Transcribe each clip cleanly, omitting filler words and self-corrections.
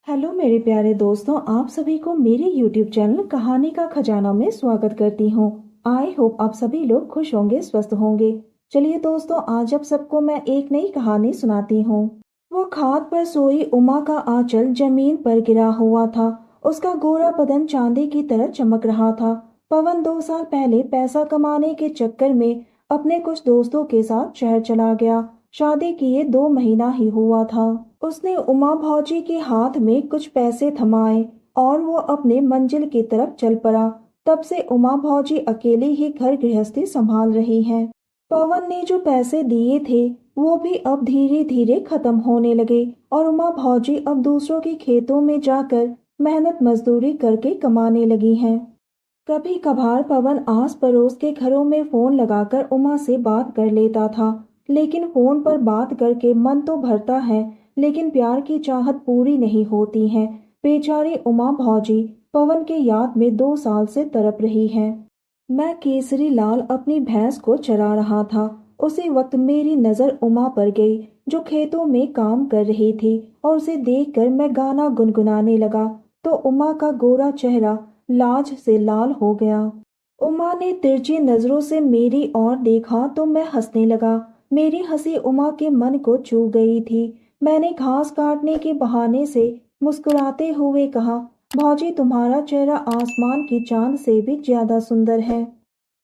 Hello मेरे प्यारे दोस्तों, आप सभी को मेरे YouTube चैनल कहानी का खजाना में स्वागत करती हूँ। आई होप आप सभी लोग खुश होंगे, स्वस्थ होंगे। चलिए दोस्तों, आज आप सबको मैं एक नई कहानी सुनाती हूँ। वो खाट पर सोई उमा का आंचल जमीन पर गिरा हुआ था। उसका गोरा बदन चांदी की तरह चमक रहा था। पवन 2 साल पहले पैसा कमाने के चक्कर में अपने कुछ दोस्तों के साथ शहर चला गया। शादी किए 2 महीना ही हुआ था। उसने उमा भौजी के हाथ में कुछ पैसे थमाए और वो अपने मंजिल की तरफ चल पड़ा। तब से उमा भौजी अकेली ही घर गृहस्थी संभाल रही हैं। पवन ने जो पैसे दिए थे वो भी अब धीरे धीरे खत्म होने लगे और उमा भौजी अब दूसरों के खेतों में जाकर मेहनत मजदूरी करके कमाने लगी हैं। कभी कभार पवन आस पड़ोस के घरों में फोन लगाकर उमा से बात कर लेता था, लेकिन फोन पर बात करके मन तो भरता है, लेकिन प्यार की चाहत पूरी नहीं होती है। बेचारी उमा भौजी पवन के याद में 2 साल से तड़प रही है। मैं केसरी लाल अपनी भैंस को चरा रहा था। उसी वक्त मेरी नजर उमा पर गई, जो खेतों में काम कर रही थी, और उसे देखकर मैं गाना गुनगुनाने लगा तो उमा का गोरा चेहरा लाज से लाल हो गया। उमा ने तिरछी नजरों से मेरी ओर देखा तो मैं हंसने लगा। मेरी हंसी उमा के मन को छू गई थी। मैंने घास काटने के बहाने से मुस्कुराते हुए कहा, भौजी तुम्हारा चेहरा आसमान की चांद से भी ज्यादा सुंदर है।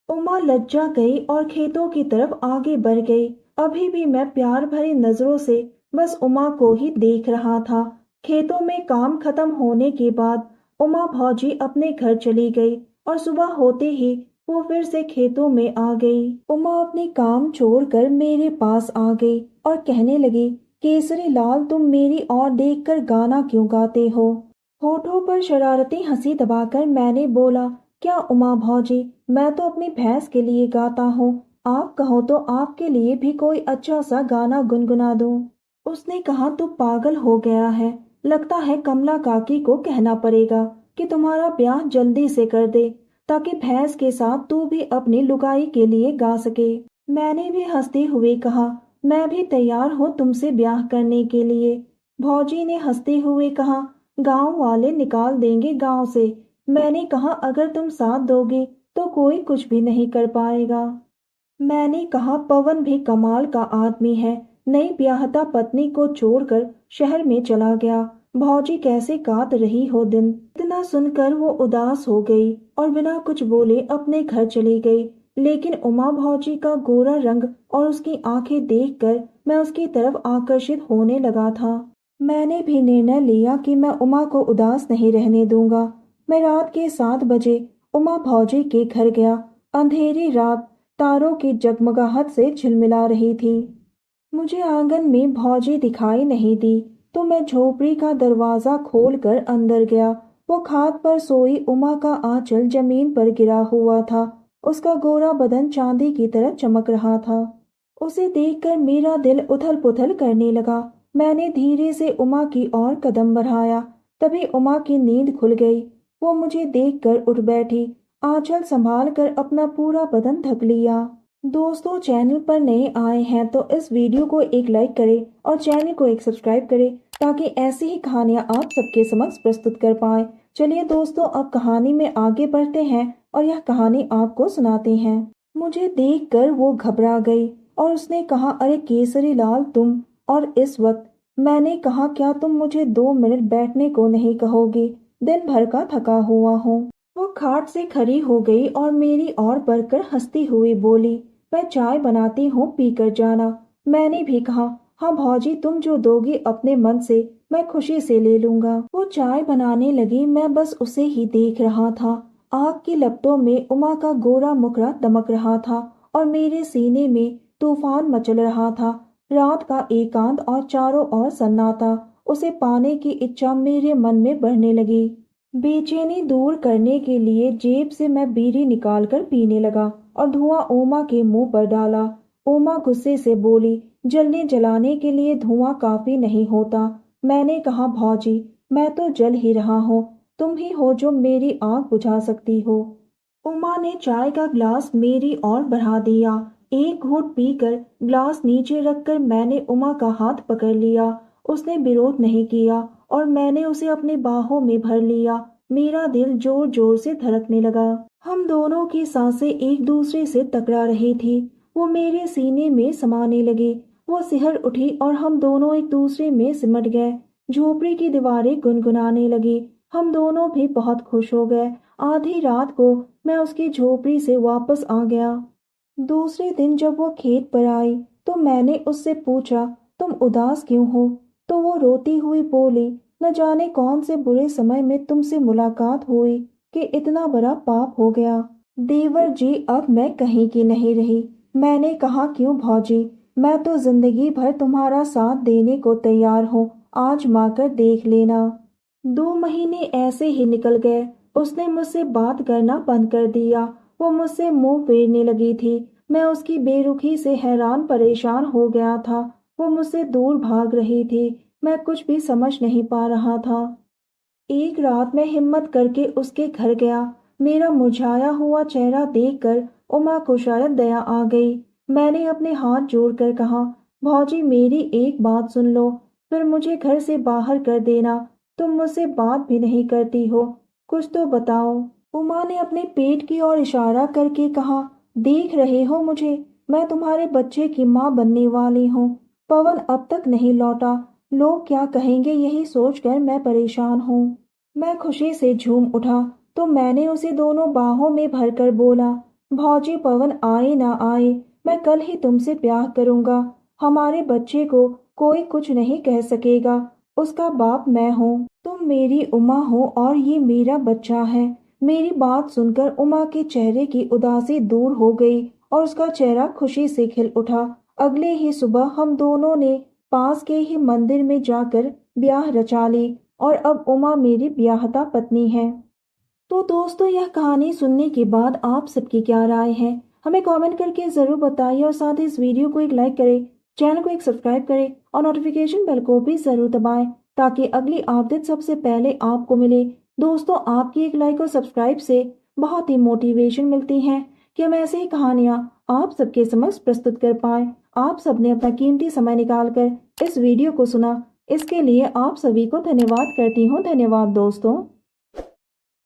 उमा लज्जा गई और खेतों की तरफ आगे बढ़ गई। अभी भी मैं प्यार भरी नजरों से बस उमा को ही देख रहा था। खेतों में काम खत्म होने के बाद उमा भौजी अपने घर चली गई और सुबह होते ही वो फिर से खेतों में आ गई। उमा अपने काम छोड़कर मेरे पास आ गई और कहने लगी, केसरी लाल तुम मेरी ओर देखकर गाना क्यों गाते हो? होठों पर शरारती हंसी दबाकर मैंने बोला, क्या उमा भौजी, मैं तो अपनी भैंस के लिए गाता हूँ। आप कहो तो आपके लिए भी कोई अच्छा सा गाना गुनगुना दूं। उसने कहा, तू पागल हो गया है। लगता है कमला काकी को कहना पड़ेगा कि तुम्हारा ब्याह जल्दी से कर दे, ताकि भैंस के साथ तू भी अपनी लुगाई के लिए गा सके। मैंने भी हंसते हुए कहा, मैं भी तैयार हूँ तुमसे ब्याह करने के लिए। भौजी ने हंसते हुए कहा, गांव वाले निकाल देंगे गांव से। मैंने कहा, अगर तुम साथ दोगे तो कोई कुछ भी नहीं कर पाएगा। मैंने कहा, पवन भी कमाल का आदमी है, नई ब्याहता पत्नी को छोड़कर शहर में चला गया। भौजी कैसे काट रही हो दिन। इतना सुनकर वो उदास हो गई और बिना कुछ बोले अपने घर चली गई। लेकिन उमा भौजी का गोरा रंग और उसकी आंखें देखकर मैं उसकी तरफ आकर्षित होने लगा था। मैंने भी निर्णय लिया कि मैं उमा को उदास नहीं रहने दूंगा। मैं रात के 7 बजे उमा भौजी के घर गया। अंधेरी रात तारों की जगमगाहट से झिलमिला रही थी। मुझे आंगन में भौजी दिखाई नहीं दी तो मैं झोपड़ी का दरवाजा खोलकर अंदर गया। वो खाट पर सोई उमा का आंचल जमीन पर गिरा हुआ था। उसका गोरा बदन चांदी की तरह चमक रहा था। उसे देखकर मेरा दिल उथल पुथल करने लगा। मैंने धीरे से उमा की ओर कदम बढ़ाया। तभी उमा की नींद खुल गई। वो मुझे देखकर उठ बैठी, आंचल संभाल कर अपना पूरा बदन ढक लिया। दोस्तों, चैनल पर नए आए हैं तो इस वीडियो को एक लाइक करें और चैनल को एक सब्सक्राइब करें, ताकि ऐसी ही कहानियां आप सबके समक्ष प्रस्तुत कर पाएं। चलिए दोस्तों, अब कहानी में आगे बढ़ते हैं और यह कहानी आपको सुनाते हैं। मुझे देखकर वो घबरा गई और उसने कहा, अरे केसरी लाल तुम, और इस वक्त? मैंने कहा, क्या तुम मुझे 2 मिनट बैठने को नहीं कहोगे? दिन भर का थका हुआ हूँ। वो खाट से खड़ी हो गई और मेरी ओर बढ़कर हंसती हुई बोली, मैं चाय बनाती हूँ, पीकर जाना। मैंने भी कहा, हाँ भौजी, तुम जो दोगी अपने मन से मैं खुशी से ले लूंगा। वो चाय बनाने लगी, मैं बस उसे ही देख रहा था। आग की लपटों में उमा का गोरा मुखड़ा दमक रहा था और मेरे सीने में तूफान मचल रहा था। रात का एकांत और चारों ओर सन्नाटा, उसे पाने की इच्छा मेरे मन में बढ़ने लगी। बेचैनी दूर करने के लिए जेब से मैं बीड़ी निकालकर पीने लगा और धुआं ओमा के मुंह पर डाला। ओमा गुस्से से बोली, जलने जलाने के लिए धुआं काफी नहीं होता। मैंने कहा, भौजी, मैं तो जल ही रहा हूँ, तुम ही हो जो मेरी आग बुझा सकती हो। उमा ने चाय का ग्लास मेरी ओर बढ़ा दिया। एक घूंट पीकर ग्लास नीचे रखकर मैंने उमा का हाथ पकड़ लिया। उसने विरोध नहीं किया और मैंने उसे अपनी बाहों में भर लिया। मेरा दिल जोर जोर से धड़कने लगा। हम दोनों की सांसें एक दूसरे से टकरा रही थी। वो मेरे सीने में समाने लगे। वो सिहर उठी और हम दोनों एक दूसरे में सिमट गए। झोपड़ी की दीवारें गुनगुनाने लगी। हम दोनों भी बहुत खुश हो गए। आधी रात को मैं उसकी झोपड़ी से वापस आ गया। दूसरे दिन जब वो खेत पर आई तो मैंने उससे पूछा, तुम उदास क्यों हो? तो वो रोती हुई बोली, न जाने कौन से बुरे समय में तुमसे मुलाकात हुई कि इतना बड़ा पाप हो गया। देवर जी, अब मैं कहीं की नहीं रही। मैंने कहा, क्यों भौजी, मैं तो जिंदगी भर तुम्हारा साथ देने को तैयार हूँ, आजमा कर देख लेना। 2 महीने ऐसे ही निकल गए। उसने मुझसे बात करना बंद कर दिया। वो मुझसे मुंह फेरने लगी थी। मैं उसकी बेरुखी से हैरान परेशान हो गया था। वो मुझसे दूर भाग रही थी। मैं कुछ भी समझ नहीं पा रहा था। एक रात मैं हिम्मत करके उसके घर गया। मेरा मुरझाया हुआ चेहरा देखकर उमा को शायद दया आ गई। मैंने अपने हाथ जोड़कर कहा, भौजी मेरी एक बात सुन लो, फिर मुझे घर से बाहर कर देना। तुम मुझसे बात भी नहीं करती हो, कुछ तो बताओ। उमा ने अपने पेट की ओर इशारा करके कहा, देख रहे हो मुझे, मैं तुम्हारे बच्चे की माँ बनने वाली हूँ। पवन अब तक नहीं लौटा। लोग क्या कहेंगे यही सोचकर मैं परेशान हूँ। मैं खुशी से झूम उठा तो मैंने उसे दोनों बाहों में भरकर बोला, भौजी पवन आए ना आए, मैं कल ही तुमसे ब्याह करूंगा। हमारे बच्चे को कोई कुछ नहीं कह सकेगा। उसका बाप मैं हूँ, तुम मेरी उमा हो और ये मेरा बच्चा है। मेरी बात सुनकर उमा के चेहरे की उदासी दूर हो गई और उसका चेहरा खुशी से खिल उठा। अगले ही सुबह हम दोनों ने पास के ही मंदिर में जाकर ब्याह रचा ली और अब उमा मेरी ब्याहता पत्नी है। तो दोस्तों, यह कहानी सुनने के बाद आप सबकी क्या राय है, हमें कमेंट करके जरूर बताइए और साथ ही इस वीडियो को एक लाइक करें, चैनल को एक सब्सक्राइब करें और नोटिफिकेशन बेल को भी जरूर दबाएं ताकि अगली अपडेट सबसे पहले आपको मिले। दोस्तों, आपकी एक लाइक और सब्सक्राइब से बहुत ही मोटिवेशन मिलती है कि हम ऐसे ही कहानियाँ आप सबके समक्ष प्रस्तुत कर पाए। आप सबने अपना कीमती समय निकालकर इस वीडियो को सुना, इसके लिए आप सभी को धन्यवाद करती हूँ। धन्यवाद दोस्तों।